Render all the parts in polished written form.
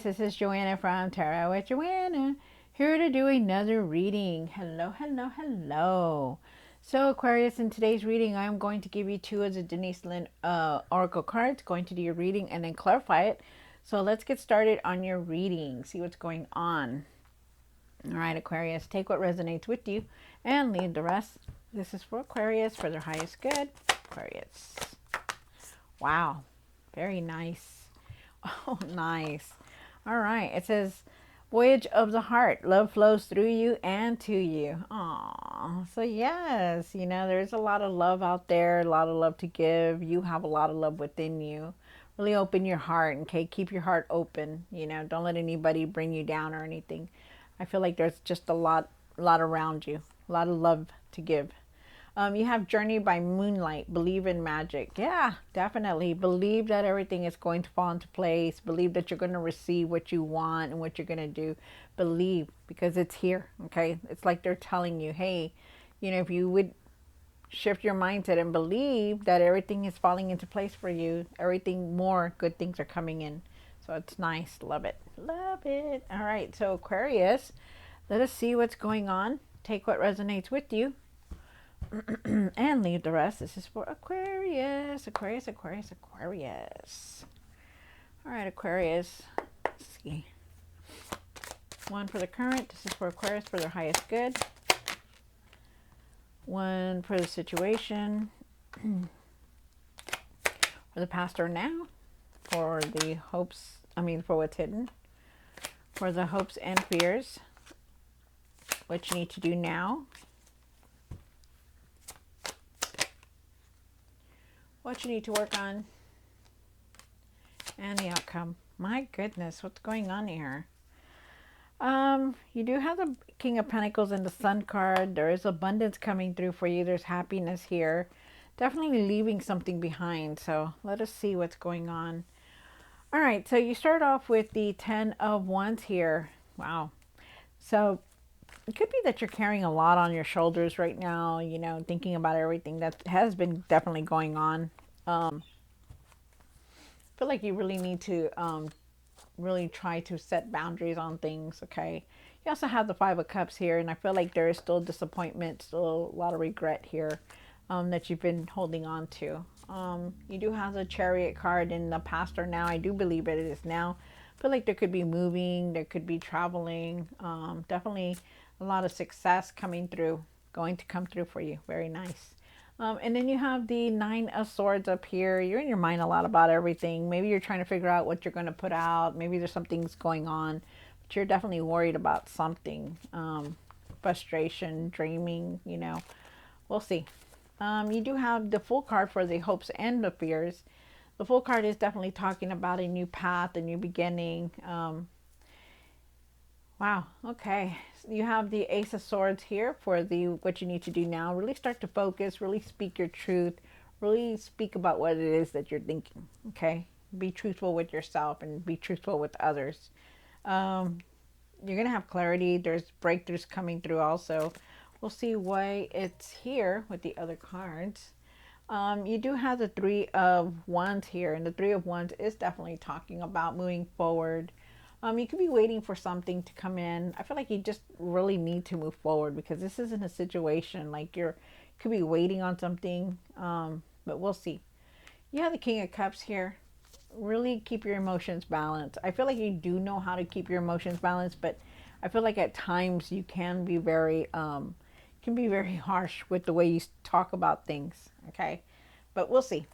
Aquarius, this is Joanna from Tarot with Joanna, here to do another reading. Hello, hello, hello. So Aquarius, in today's reading, I'm going to give you two of the Denise Lynn Oracle cards, going to do your reading and then clarify it. So let's get started on your reading, see what's going on. All right, Aquarius, take what resonates with you and leave the rest. This is for Aquarius, for their highest good. Aquarius. Wow, very nice. Oh, nice. All right. It says, voyage of the heart. Love flows through you and to you. Aw. So, yes, there's a lot of love out there, a lot of love to give. You have a lot of love within you. Really open your heart, okay? Keep your heart open. Don't let anybody bring you down or anything. I feel like there's just a lot around you, a lot of love to give. You have Journey by Moonlight. Believe in magic. Yeah, definitely. Believe that everything is going to fall into place. Believe that you're going to receive what you want and what you're going to do. Believe, because it's here, okay? It's like they're telling you, hey, if you would shift your mindset and believe that everything is falling into place for you, everything more good things are coming in. So it's nice. Love it. Love it. All right. So Aquarius, let us see what's going on. Take what resonates with you and leave the rest. This is for Aquarius. Aquarius, Aquarius, Aquarius. All right, Aquarius. Let's see. One for the current. This is for Aquarius for their highest good. One for the situation. For the past or now. For the hopes, for what's hidden. For the hopes and fears. What you need to do now. What you need to work on, and the outcome. My goodness, what's going on here? You do have the King of Pentacles and the Sun card. There is abundance coming through for you. There's happiness here. Definitely leaving something behind. So let us see what's going on. All right, so you start off with the 10 of Wands here. Wow. So it could be that you're carrying a lot on your shoulders right now, thinking about everything that has been definitely going on. I feel like you really need to really try to set boundaries on things, okay? You also have the Five of Cups here, and I feel like there is still disappointment, still a lot of regret here that you've been holding on to. You do have the Chariot card in the past or now. I do believe it is now. I feel like there could be moving, there could be traveling, definitely a lot of success coming through, going to come through for you. Very nice. And then you have the Nine of Swords up here. You're in your mind a lot about everything. Maybe you're trying to figure out what you're going to put out. Maybe there's something's going on, but you're definitely worried about something. Frustration, dreaming, we'll see. You do have the Fool card for the hopes and the fears. The Fool card is definitely talking about a new path, a new beginning. Wow. Okay. You have the Ace of Swords here for the what you need to do now. Really start to focus. Really speak your truth. Really speak about what it is that you're thinking. Okay. Be truthful with yourself and be truthful with others. You're gonna have clarity. There's breakthroughs coming through. Also, we'll see why it's here with the other cards. You do have the Three of Wands here, and the Three of Wands is definitely talking about moving forward. You could be waiting for something to come in. I feel like you just really need to move forward because this isn't a situation like could be waiting on something, but we'll see. You have the King of Cups here. Really keep your emotions balanced. I feel like you do know how to keep your emotions balanced, but I feel like at times you can be very harsh with the way you talk about things. Okay, but we'll see.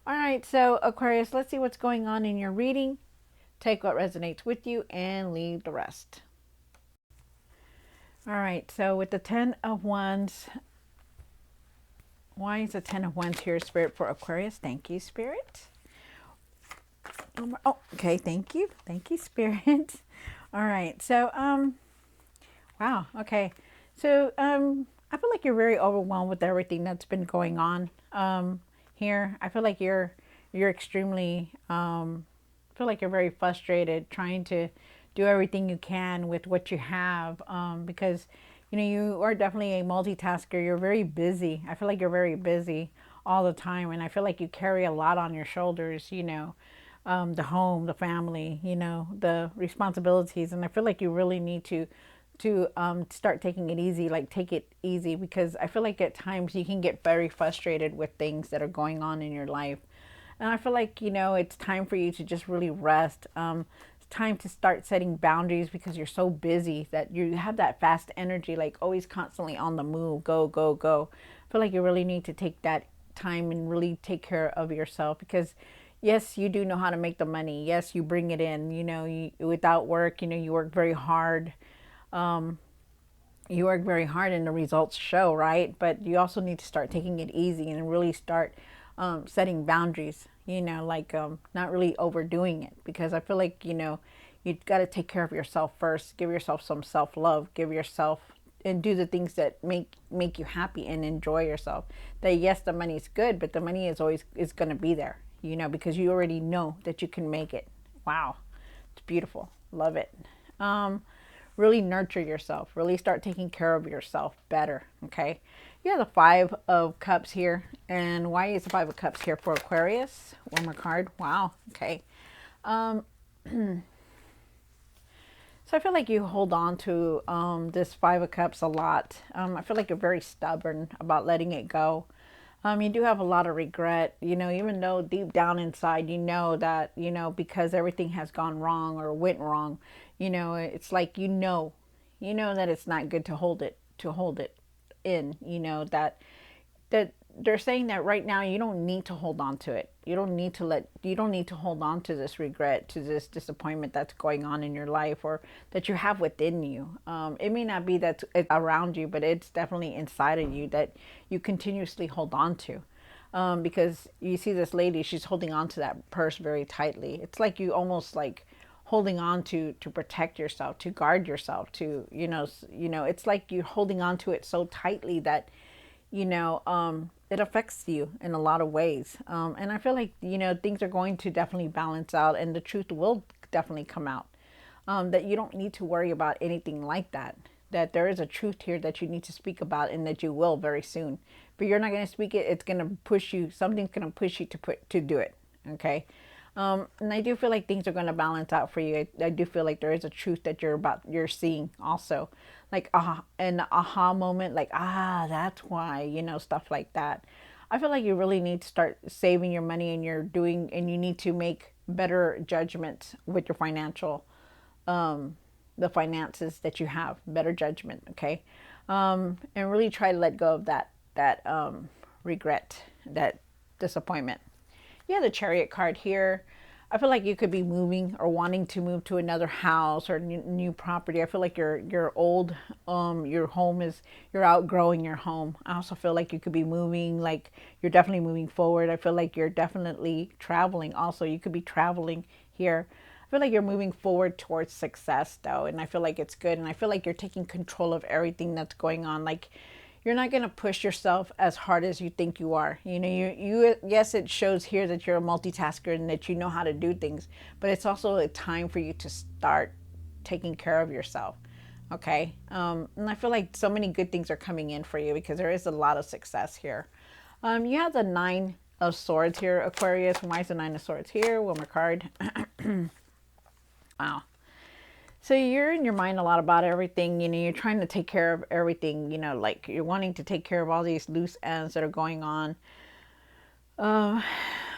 All right, so Aquarius, let's see what's going on in your reading. Take what resonates with you and leave the rest. All right, so with the 10 of Wands, why is the 10 of Wands here, Spirit, for Aquarius? Thank you, Spirit. Oh, okay, thank you. Thank you, Spirit. All right, so, wow, okay. So, I feel like you're very overwhelmed with everything that's been going on here. I feel like you're extremely... feel like you're very frustrated trying to do everything you can with what you have, because you are definitely a multitasker. You're very busy. I feel like you're very busy all the time, and I feel like you carry a lot on your shoulders. the home, the family, you know, the responsibilities. And I feel like you really need to start taking it easy, like take it easy, because I feel like at times you can get very frustrated with things that are going on in your life. And I feel like, you know, it's time for you to just really rest. It's time to start setting boundaries because you're so busy that you have that fast energy, like always constantly on the move, go, go, go. I feel like you really need to take that time and really take care of yourself because yes, you do know how to make the money. Yes, you bring it in, you know, without work, you know, you work very hard. Um, you work very hard and the results show, right? But you also need to start taking it easy and really start setting boundaries, you know, like not really overdoing it because I feel like, you know, you got to take care of yourself first. Give yourself some self-love. Give yourself and do the things that make you happy and enjoy yourself. That yes, the money is good, but the money is always is going to be there, you know, because you already know that you can make it. Wow. It's beautiful. Love it. Um, really nurture yourself. Really start taking care of yourself better. Okay. You have the Five of Cups here. And why is the Five of Cups here for Aquarius? One more card. Wow. Okay. Um, so I feel like you hold on to this Five of Cups a lot. I feel like you're very stubborn about letting it go. You do have a lot of regret, you know, even though deep down inside you know that, you know, because everything has gone wrong or went wrong, you know, it's like you know that it's not good to hold it in, you know, that they're saying that right now you don't need to hold on to it. You don't need to hold on to this regret, to this disappointment that's going on in your life or that you have within you. It may not be that it's around you, but it's definitely inside of you that you continuously hold on to. Because you see this lady, she's holding on to that purse very tightly. It's like you almost like holding on to protect yourself, to guard yourself, to you know, it's like you're holding on to it so tightly that you know, it affects you in a lot of ways. And I feel like, you know, things are going to definitely balance out and the truth will definitely come out. That you don't need to worry about anything like that. That there is a truth here that you need to speak about and that you will very soon. But you're not going to speak it. It's going to push you. Something's going to push you to do it. Okay. And I do feel like things are going to balance out for you. I do feel like there is a truth that you're seeing also, like an aha moment, like that's why, you know, stuff like that. I feel like you really need to start saving your money and you need to make better judgments with your financial, the finances that you have, better judgment, okay, and really try to let go of that regret, that disappointment. Yeah, the Chariot card here. I feel like you could be moving or wanting to move to another house or new property. I feel like you're old. Your home is you're outgrowing your home. I also feel like you could be moving. Like you're definitely moving forward. I feel like you're definitely traveling. Also, you could be traveling here. I feel like you're moving forward towards success though, and I feel like it's good. And I feel like you're taking control of everything that's going on. Like you're not going to push yourself as hard as you think you are. You know, yes, it shows here that you're a multitasker and that you know how to do things, but it's also a time for you to start taking care of yourself. Okay. And I feel like so many good things are coming in for you because there is a lot of success here. You have the Nine of Swords here, Aquarius. Why is the Nine of Swords here? One more card. Wow. So you're in your mind a lot about everything, you know, you're trying to take care of everything, you know, like you're wanting to take care of all these loose ends that are going on. Uh,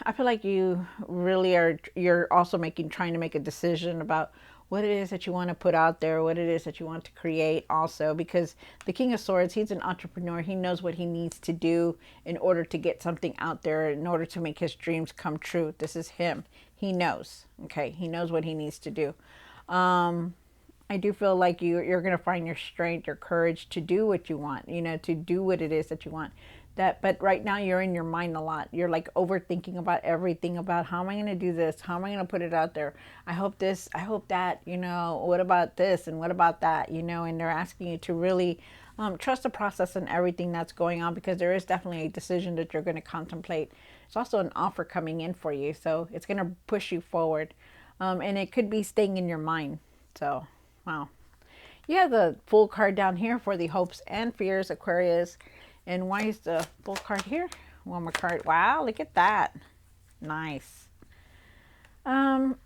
I feel like you really you're also trying to make a decision about what it is that you want to put out there, what it is that you want to create also, because the King of Swords, he's an entrepreneur. He knows what he needs to do in order to get something out there, in order to make his dreams come true. This is him. He knows, okay? He knows what he needs to do. Um, I do feel like you're going to find your strength, your courage to do what you want, you know, to do what it is that you want. But right now you're in your mind a lot. You're like overthinking about everything, about how am I going to do this? How am I going to put it out there? I hope this, I hope that, you know, what about this and what about that, you know, and they're asking you to really trust the process and everything that's going on, because there is definitely a decision that you're going to contemplate. It's also an offer coming in for you. So it's going to push you forward. And it could be staying in your mind. So, wow. You have the Fool card down here for the hopes and fears, Aquarius. And why is the Fool card here? One more card. Wow, look at that. Nice. Um,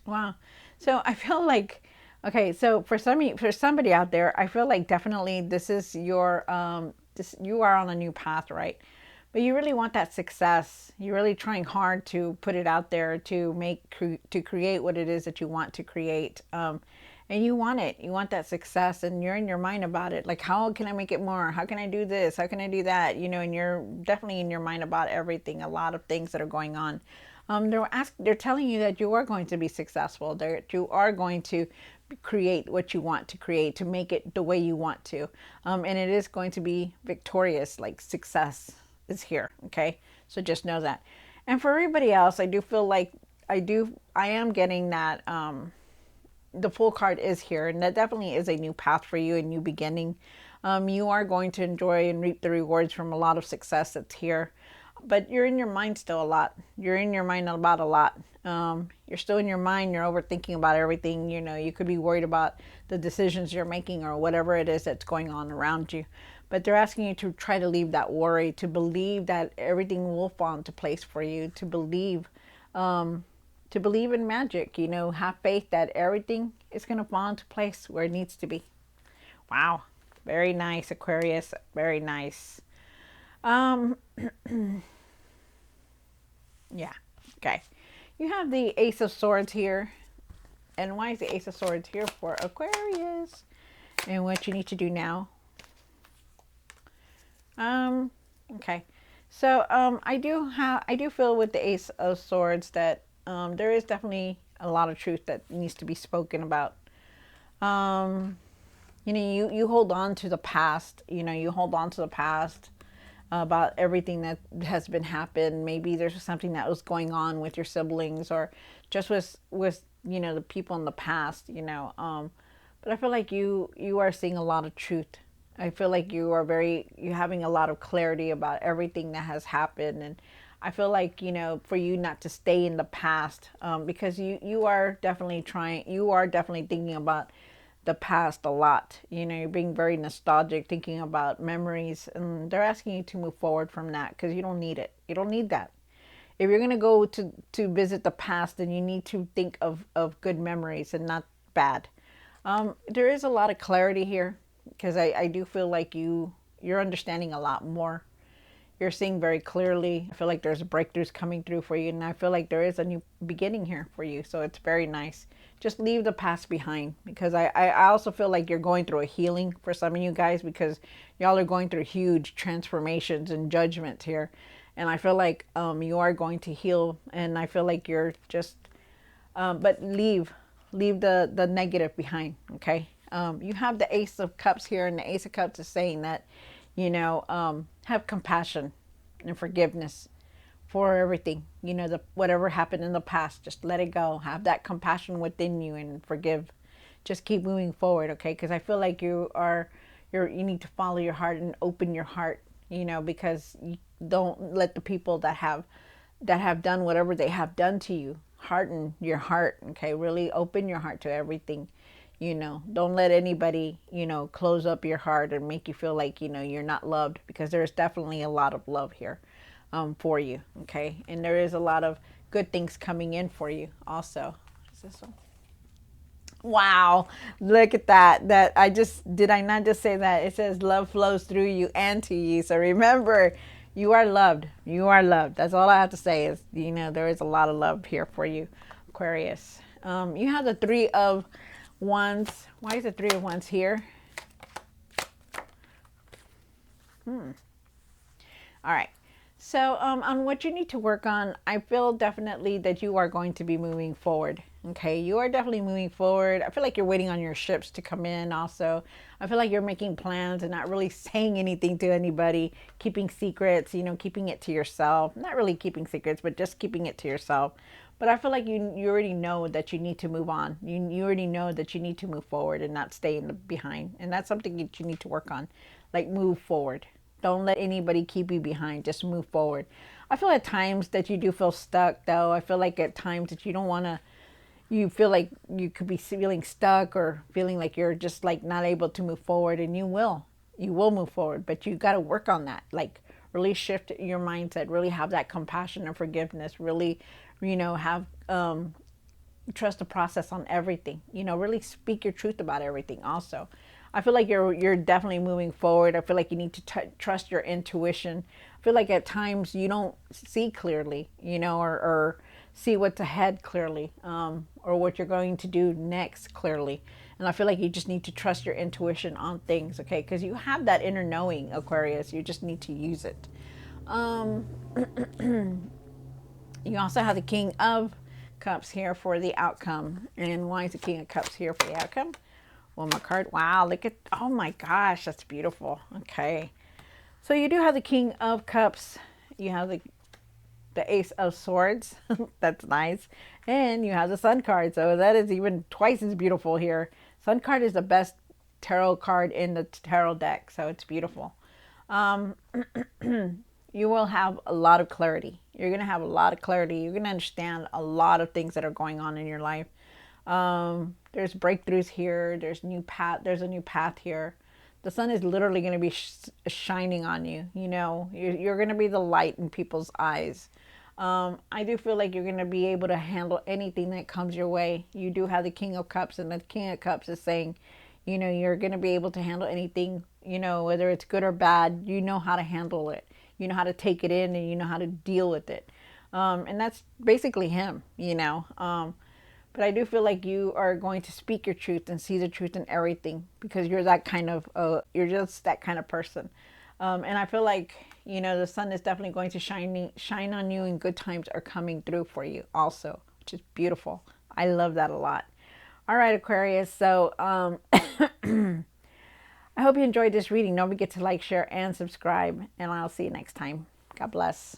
wow. So I feel like, okay, so for somebody out there, I feel like definitely this is your you are on a new path, right? But you really want that success. You're really trying hard to put it out there to to create what it is that you want to create. And you want it. You want that success, and you're in your mind about it. Like, how can I make it more? How can I do this? How can I do that? You know, and you're definitely in your mind about everything. A lot of things that are going on. They're telling you that you are going to be successful. That you are going to create what you want to create, to make it the way you want to, and it is going to be victorious. Like, success is here. Okay, so just know that. And for everybody else, I do feel like I am getting that. The full card is here, and that definitely is a new path for you, a new beginning. You are going to enjoy and reap the rewards from a lot of success that's here, but you're in your mind still a lot. You're in your mind about a lot. You're still in your mind. You're overthinking about everything. You know, you could be worried about the decisions you're making or whatever it is that's going on around you. But they're asking you to try to leave that worry, to believe that everything will fall into place for you, to believe in magic, you know, have faith that everything is going to fall into place where it needs to be. Wow. Very nice, Aquarius. Very nice. Um, yeah. Okay. You have the Ace of Swords here. And why is the Ace of Swords here for Aquarius? And what you need to do now. Okay. So, I do feel with the Ace of Swords that there is definitely a lot of truth that needs to be spoken about. Um, you know, you hold on to the past. You know, you hold on to the past about everything that has been happened. Maybe there's something that was going on with your siblings, or just with you know, the people in the past. You know, but I feel like you are seeing a lot of truth. I feel like you're having a lot of clarity about everything that has happened. And I feel like, you know, for you not to stay in the past, because you are definitely thinking about the past a lot. You know, you're being very nostalgic, thinking about memories, and they're asking you to move forward from that because you don't need it. You don't need that. If you're going to go to visit the past, then you need to think of good memories and not bad. There is a lot of clarity here because I do feel like you're understanding a lot more. You're seeing very clearly. I feel like there's breakthroughs coming through for you, and I feel like there is a new beginning here for you. So it's very nice. Just leave the past behind, because I also feel like you're going through a healing for some of you guys, because y'all are going through huge transformations and judgments here. And I feel like you are going to heal, and I feel like you're just, but leave the negative behind, okay? You have the Ace of Cups here, and the Ace of Cups is saying that, you know, have compassion and forgiveness for everything. You know, whatever happened in the past, just let it go. Have that compassion within you and forgive. Just keep moving forward, okay? Because I feel like you need to follow your heart and open your heart, you know, because you don't let the people that have done whatever they have done to you harden your heart, okay? Really open your heart to everything. You know, don't let anybody, you know, close up your heart and make you feel like, you know, you're not loved, because there's definitely a lot of love here for you, okay? And there is a lot of good things coming in for you also. Is this one? Wow, look at that. Did I not just say that? It says love flows through you and to you. So remember, you are loved. You are loved. That's all I have to say is, you know, there is a lot of love here for you, Aquarius. You have the Three of Wands. Why is the Three of Wands here? All right. So on what you need to work on, I feel definitely that you are going to be moving forward. Okay, you are definitely moving forward. I feel like you're waiting on your ships to come in also. I feel like you're making plans and not really saying anything to anybody, keeping secrets, you know, keeping it to yourself. Not really keeping secrets, but just keeping it to yourself. But I feel like you already know that you need to move on. You already know that you need to move forward and not stay in the behind. And that's something that you need to work on. Like, move forward. Don't let anybody keep you behind. Just move forward. I feel at times that you do feel stuck, though. I feel like at times that you don't want to, you feel like you could be feeling stuck or feeling like you're just like not able to move forward, and you will move forward, but you got to work on that. Like, really shift your mindset, really have that compassion and forgiveness, really, have trust the process on everything. Really speak your truth about everything. Also, I feel like you're definitely moving forward. I feel like you need to trust your intuition. I feel like at times you don't see clearly, or see what's ahead clearly, or what you're going to do next clearly. And I feel like you just need to trust your intuition on things, okay? Because you have that inner knowing, Aquarius. You just need to use it. Um, you also have the King of Cups here for the outcome. And why is the King of Cups here for the outcome? One more card. Wow, look at, oh my gosh, that's beautiful. Okay. So you do have the King of Cups. You have the Ace of Swords. That's nice. And you have the Sun card. So that is even twice as beautiful here. Sun card is the best tarot card in the tarot deck. So it's beautiful. Um, you will have a lot of clarity. You're going to have a lot of clarity. You're going to understand a lot of things that are going on in your life. There's breakthroughs here. There's a new path here. The sun is literally going to be shining on you. You're going to be the light in people's eyes. I do feel like you're going to be able to handle anything that comes your way. You do have the King of Cups, and the King of Cups is saying, you're going to be able to handle anything, whether it's good or bad. You know how to handle it. You know how to take it in, and you know how to deal with it. And that's basically him. But I do feel like you are going to speak your truth and see the truth in everything, because you're that kind of, you're just that kind of person. And I feel like, the sun is definitely going to shine on you, and good times are coming through for you also, which is beautiful. I love that a lot. All right, Aquarius. So I hope you enjoyed this reading. Don't forget to like, share, and subscribe. And I'll see you next time. God bless.